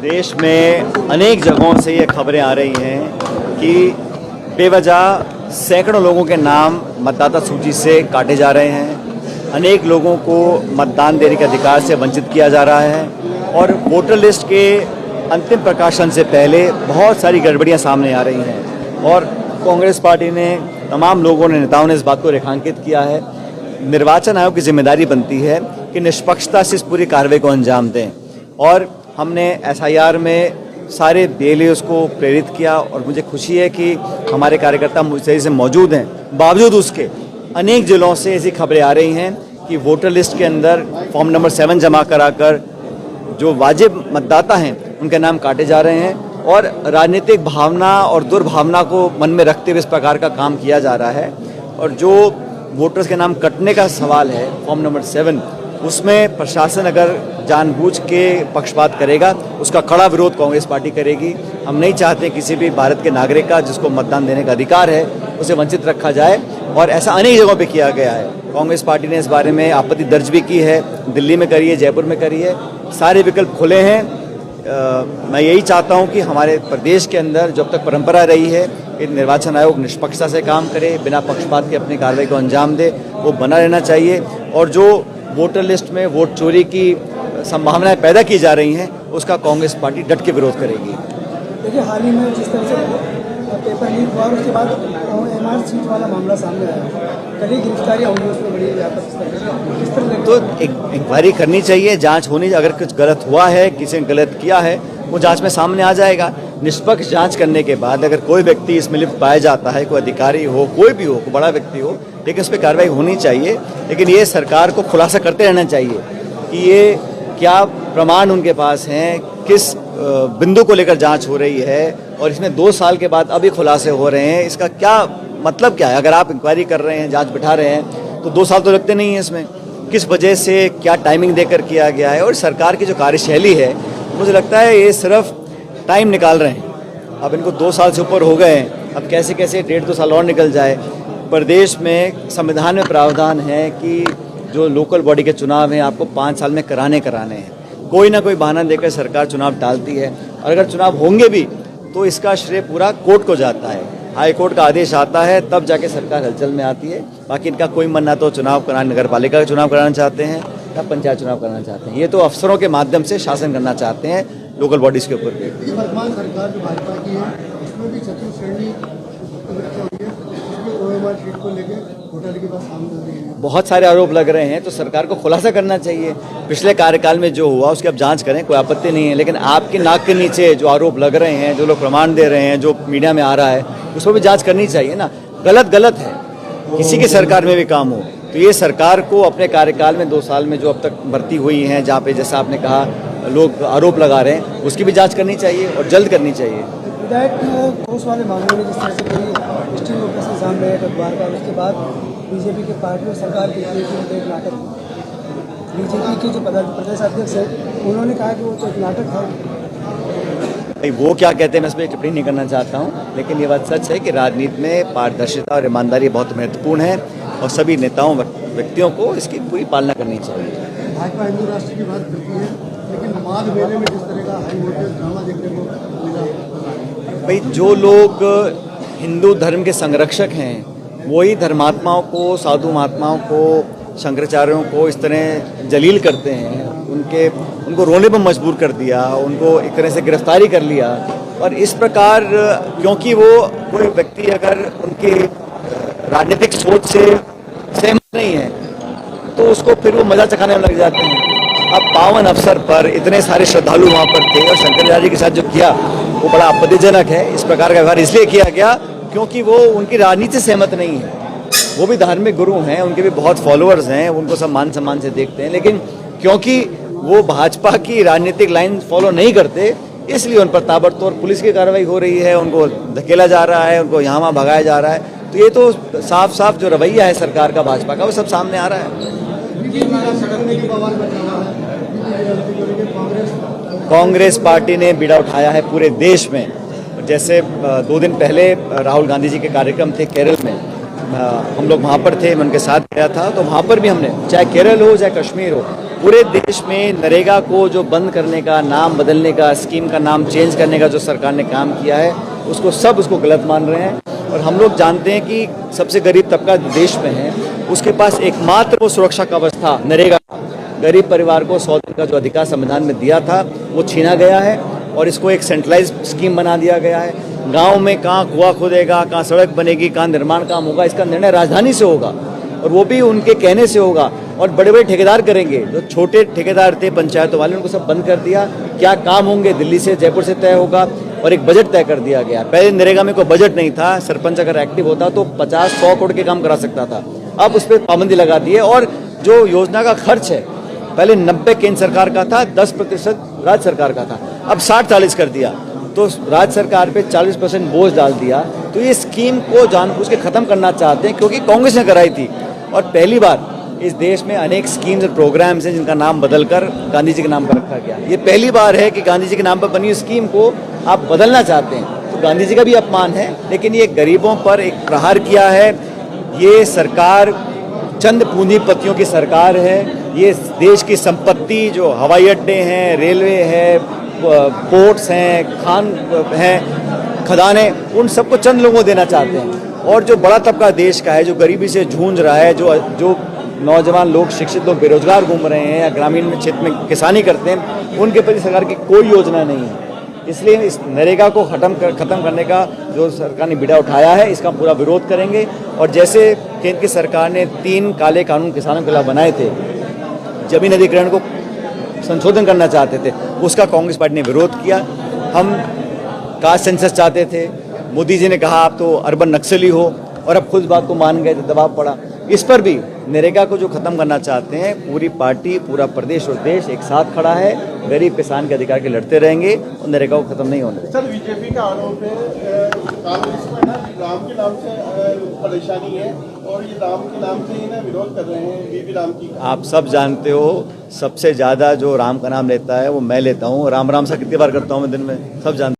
देश में अनेक जगहों से ये खबरें आ रही हैं कि बेवजह सैकड़ों लोगों के नाम मतदाता सूची से काटे जा रहे हैं, अनेक लोगों को मतदान देने के अधिकार से वंचित किया जा रहा है और वोटर लिस्ट के अंतिम प्रकाशन से पहले बहुत सारी गड़बड़ियां सामने आ रही हैं। और कांग्रेस पार्टी ने, तमाम लोगों ने, नेताओं ने इस बात को रेखांकित किया है। निर्वाचन आयोग की जिम्मेदारी बनती है कि निष्पक्षता से इस पूरी कार्रवाई को अंजाम दें और हमने एसआईआर में सारे बीएलओज़ को प्रेरित किया और मुझे खुशी है कि हमारे कार्यकर्ता सही से मौजूद हैं। बावजूद उसके अनेक जिलों से ऐसी खबरें आ रही हैं कि वोटर लिस्ट के अंदर फॉर्म नंबर 7 जमा कराकर जो वाजिब मतदाता हैं उनके नाम काटे जा रहे हैं और राजनीतिक भावना और दुर्भावना को मन में रखते हुए इस प्रकार का काम किया जा रहा है। और जो वोटर्स के नाम कटने का सवाल है फॉर्म नंबर 7, उसमें प्रशासन अगर जानबूझ के पक्षपात करेगा उसका कड़ा विरोध कांग्रेस पार्टी करेगी। हम नहीं चाहते किसी भी भारत के नागरिक का जिसको मतदान देने का अधिकार है उसे वंचित रखा जाए और ऐसा अनेक जगहों पे किया गया है। कांग्रेस पार्टी ने इस बारे में आपत्ति दर्ज भी की है, दिल्ली में करी है, जयपुर में करी है। सारे विकल्प खुले हैं। मैं यही चाहता हूं कि हमारे प्रदेश के अंदर जब तक परंपरा रही है कि निर्वाचन आयोग निष्पक्षता से काम करे, बिना पक्षपात के अपनी कार्रवाई को अंजाम दे, वो बना रहना चाहिए। और जो वोटर लिस्ट में वोट चोरी की संभावनाएं पैदा की जा रही हैं उसका कांग्रेस पार्टी डट के विरोध करेगी। देखिए, हाल ही में जिस तरह से पेपर लीक हुआ उसके बाद एमआर सीट वाला मामला सामने आया, कई गिरफ्तारियां होंगी उसमें बड़ी व्यापक। तो इंक्वायरी करनी चाहिए, जांच होनी। अगर कुछ गलत हुआ है, किसी ने गलत किया है, वो जांच में सामने आ जाएगा। निष्पक्ष जांच करने के बाद अगर कोई व्यक्ति इसमें लिप्त पाया जाता है, कोई अधिकारी हो, कोई भी हो, कोई बड़ा व्यक्ति हो, लेकिन उस पर कार्रवाई होनी चाहिए। लेकिन ये सरकार को खुलासा करते रहना चाहिए कि ये क्या प्रमाण उनके पास हैं, किस बिंदु को लेकर जांच हो रही है और इसमें 2 साल के बाद अभी खुलासे हो रहे हैं, इसका क्या मतलब क्या है। अगर आप इंक्वायरी कर रहे हैं, जांच बिठा रहे हैं, तो 2 साल तो लगते नहीं हैं इसमें। किस वजह से, क्या टाइमिंग देकर किया गया है। और सरकार की जो कार्यशैली है, मुझे लगता है ये सिर्फ टाइम निकाल रहे हैं। अब इनको 2 साल से ऊपर हो गए हैं, अब कैसे कैसे 1.5-2 साल और निकल जाए। प्रदेश में संविधान में प्रावधान है कि जो लोकल बॉडी के चुनाव हैं आपको 5 साल में कराने हैं। कोई ना कोई बहाना देकर सरकार चुनाव टालती है और अगर चुनाव होंगे भी तो इसका श्रेय पूरा कोर्ट को जाता है। हाई कोर्ट का आदेश आता है तब जाके सरकार हलचल में आती है। बाकी इनका कोई मन ना तो चुनाव कराने, नगर पालिका का चुनाव कराना चाहते हैं या पंचायत चुनाव कराना चाहते हैं। ये तो अफसरों के माध्यम से शासन करना चाहते हैं लोकल बॉडीज के ऊपर भी। वर्तमान सरकार जो भाजपा की है उसमें भी चतुर्थ श्रेणी को लेकर घोटाले के बाद सामने आ रही है। बहुत सारे आरोप लग रहे हैं तो सरकार को खुलासा करना चाहिए। पिछले कार्यकाल में जो हुआ उसकी अब जांच करें, कोई आपत्ति नहीं है। लेकिन आपके नाक के नीचे जो आरोप लग रहे हैं, जो लोग प्रमाण दे रहे हैं, जो मीडिया में आ रहा है, उसको भी जांच करनी चाहिए ना। गलत है, किसी की सरकार में भी काम हो तो ये सरकार को अपने कार्यकाल में 2 साल में जो अब तक भर्ती हुई हैं, जहाँ पे जैसा आपने कहा लोग आरोप लगा रहे हैं, उसकी भी जाँच करनी चाहिए और जल्द करनी चाहिए। विधायक घोष वाले मामले में जिस तरह से पूरी स्टिंग ऑपरेशन सामने है अखबार का, उसके बाद बीजेपी के पार्टी और सरकार के एक नाटक, बीजेपी के जो प्रदेश अध्यक्ष है उन्होंने कहा कि वो तो एक नाटक है। वो क्या कहते हैं मैं इस पर टिप्पणी नहीं करना चाहता हूँ, लेकिन ये बात सच है कि राजनीति में पारदर्शिता और ईमानदारी बहुत महत्वपूर्ण है और सभी नेताओं व्यक्तियों को इसकी पूरी पालना करनी चाहिए। भाजपा हिंदू राष्ट्र की बात करती है, लेकिन माघ मेले में जिस तरह का हाई वोल्टेज ड्रामा देखने को मिला, भाई जो लोग हिंदू धर्म के संरक्षक हैं वही धर्मात्माओं को, साधु महात्माओं को, शंकराचार्यों को इस तरह जलील करते हैं। उनको रोने पर मजबूर कर दिया, उनको एक तरह से गिरफ्तारी कर लिया। और इस प्रकार क्योंकि वो कोई व्यक्ति अगर उनकी राजनीतिक सोच से सहमत नहीं है तो उसको फिर वो मजा चखाने में लग जाते हैं। अब पावन अवसर पर इतने सारे श्रद्धालु वहाँ पर थे और शंकराचार्य के साथ जो किया वो बड़ा आपत्तिजनक है। इस प्रकार का व्यवहार इसलिए किया गया क्योंकि वो उनकी राजनीति से सहमत नहीं है। वो भी धार्मिक गुरु हैं, उनके भी बहुत फॉलोअर्स हैं, उनको सब मान सम्मान से देखते हैं, लेकिन क्योंकि वो भाजपा की राजनीतिक लाइन फॉलो नहीं करते इसलिए उन पर ताबड़तोड़ पुलिस की कार्रवाई हो रही है, उनको धकेला जा रहा है, उनको यहाँ वहाँ भगाया जा रहा है। तो ये तो साफ जो रवैया है सरकार का, भाजपा का, वो सब सामने आ रहा है। कांग्रेस पार्टी ने बीड़ा उठाया है पूरे देश में। जैसे 2 दिन पहले राहुल गांधी जी के कार्यक्रम थे केरल में, हम लोग वहाँ पर थे, मैं उनके साथ गया था, तो वहाँ पर भी हमने, चाहे केरल हो चाहे कश्मीर हो, पूरे देश में नरेगा को जो बंद करने का, नाम बदलने का, स्कीम का नाम चेंज करने का जो सरकार ने काम किया है, उसको गलत मान रहे हैं। और हम लोग जानते हैं कि सबसे गरीब तबका देश में है, उसके पास एकमात्र वो सुरक्षा कवच था नरेगा। गरीब परिवार को 100 दिन का जो अधिकार संविधान में दिया था वो छीना गया है और इसको एक सेंट्रलाइज स्कीम बना दिया गया है। गांव में कहाँ कुआं खुदेगा, कहाँ सड़क बनेगी, कहाँ निर्माण काम होगा, इसका निर्णय राजधानी से होगा और वो भी उनके कहने से होगा। और बड़े बड़े ठेकेदार करेंगे, जो छोटे ठेकेदार थे पंचायतों वाले, उनको सब बंद कर दिया। क्या काम होंगे दिल्ली से, जयपुर से तय होगा और एक बजट तय कर दिया गया। पहले नरेगा में कोई बजट नहीं था, सरपंच अगर एक्टिव होता तो 50-100 करोड़ के काम करा सकता था। अब उस पर पाबंदी लगा दी है और जो योजना का खर्च है पहले 90 केंद्र सरकार का था, 10% राज्य सरकार का था, अब 60-40 कर दिया। तो राज्य सरकार पे 40% बोझ डाल दिया। तो ये स्कीम को जानबूझ के खत्म करना चाहते हैं, क्योंकि कांग्रेस ने कराई थी। और पहली बार इस देश में अनेक स्कीम्स और प्रोग्राम्स हैं जिनका नाम बदलकर गांधी जी के नाम पर रखा गया। ये पहली बार है कि गांधी जी के नाम पर बनी हुई स्कीम को आप बदलना चाहते हैं, तो गांधी जी का भी अपमान है। लेकिन ये गरीबों पर एक प्रहार किया है। ये सरकार चंद पूंजीपतियों की सरकार है। ये देश की संपत्ति, जो हवाई अड्डे हैं, रेलवे है, पोर्ट्स हैं, खान हैं, खदानें, उन सबको चंद लोगों को देना चाहते हैं। और जो बड़ा तबका देश का है, जो गरीबी से जूझ रहा है, जो नौजवान लोग, शिक्षित लोग बेरोजगार घूम रहे हैं या ग्रामीण क्षेत्र में किसानी करते हैं, उनके प्रति सरकार की कोई योजना नहीं है। इसलिए इस नरेगा को खत्म करने का जो सरकार ने बीड़ा उठाया है, इसका पूरा विरोध करेंगे। और जैसे केंद्र की सरकार ने 3 काले कानून किसानों के खिलाफ बनाए थे, जमीन अधिग्रहण को संशोधन करना चाहते थे, उसका कांग्रेस पार्टी ने विरोध किया। हम कास्ट सेंसस चाहते थे, मोदी जी ने कहा आप तो अर्बन नक्सली हो, और अब खुद बात को मान गए, तो दबाव पड़ा। इस पर भी नरेगा को जो खत्म करना चाहते हैं, पूरी पार्टी, पूरा प्रदेश और देश एक साथ खड़ा है। गरीब किसान के अधिकार के लड़ते रहेंगे और नरेगा को खत्म नहीं होने। सर, बीजेपी का आरोप है कांग्रेस में ना राम के नाम से परेशानी है और ये राम के नाम से ही ना विरोध कर रहे हैं, बीबी राम की। आप सब जानते हो, सबसे ज्यादा जो राम का नाम लेता है वो मैं लेता हूँ। राम राम सा कितनी बार करता हूँ मैं दिन में, सब जानते